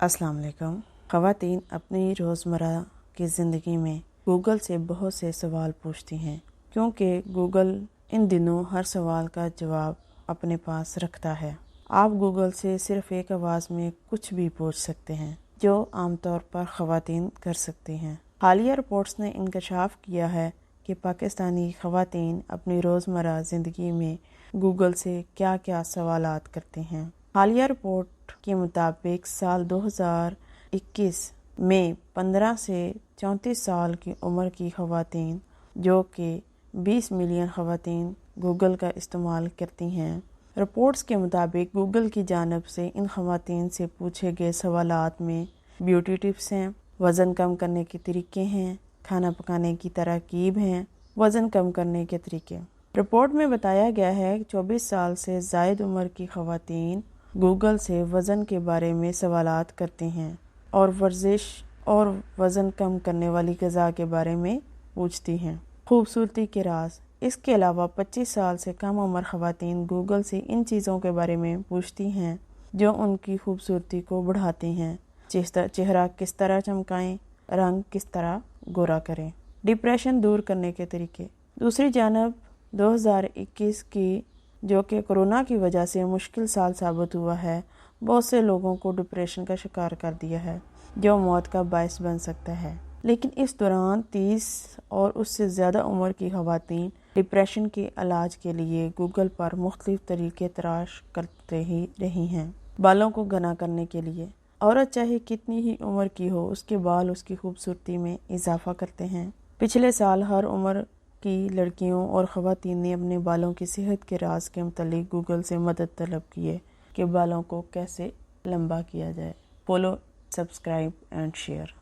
अस्सलाम वालेकुम। ख़वातीन अपनी रोज़मर्रा की ज़िंदगी में गूगल से बहुत से सवाल पूछती हैं, क्योंकि गूगल इन दिनों हर सवाल का जवाब अपने पास रखता है। आप गूगल से सिर्फ़ एक आवाज़ में कुछ भी पूछ सकते हैं, जो आमतौर पर ख़वातीन कर सकती हैं। हालिया रिपोर्ट्स ने इंकशाफ किया है कि पाकिस्तानी ख़वातीन अपनी रोज़मर्रा ज़िंदगी में गूगल से क्या क्या सवालात करते हैं। हालिया रिपोर्ट के मुताबिक साल 2021 में 15 से 34 साल की उम्र की ख़वातीन, जो कि 20 मिलियन ख़वातीन गूगल का इस्तेमाल करती हैं। रिपोर्ट्स के मुताबिक गूगल की जानिब से इन ख़वातीन से पूछे गए सवालात में ब्यूटी टिप्स हैं, वज़न कम करने के तरीके हैं, खाना पकाने की तरकीब हैं, वज़न कम करने के तरीके। रिपोर्ट में बताया गया है कि 24 साल से ज़ायद उम्र की ख़वातीन गूगल से वज़न के बारे में सवालात करती हैं और वर्जिश और वज़न कम करने वाली ग़िज़ा के बारे में पूछती हैं। खूबसूरती के राज। इसके अलावा 25 साल से कम उम्र ख़वातीन गूगल से इन चीज़ों के बारे में पूछती हैं जो उनकी खूबसूरती को बढ़ाती हैं। चेहरा किस तरह चमकाएं, रंग किस तरह गोरा करें। डिप्रेशन दूर करने के तरीके। दूसरी जानब 2021 की, जो कि कोरोना की वजह से मुश्किल साल साबित हुआ है, बहुत से लोगों को डिप्रेशन का शिकार कर दिया है, जो मौत का बायस बन सकता है। लेकिन इस दौरान 30 और उससे ज़्यादा उम्र की ख़वातीन डिप्रेशन के इलाज के लिए गूगल पर मुख्तलिफ तरीके तलाश करते ही रही हैं। बालों को घना करने के लिए। औरत चाहे कितनी ही उम्र की हो, उसके बाल उसकी खूबसूरती में इजाफा करते हैं। पिछले साल हर उम्र की लड़कियों और ख़वातीन ने अपने बालों की सेहत के राज के मुतालिक गूगल से मदद तलब की है कि बालों को कैसे लंबा किया जाए। Follow, subscribe and share.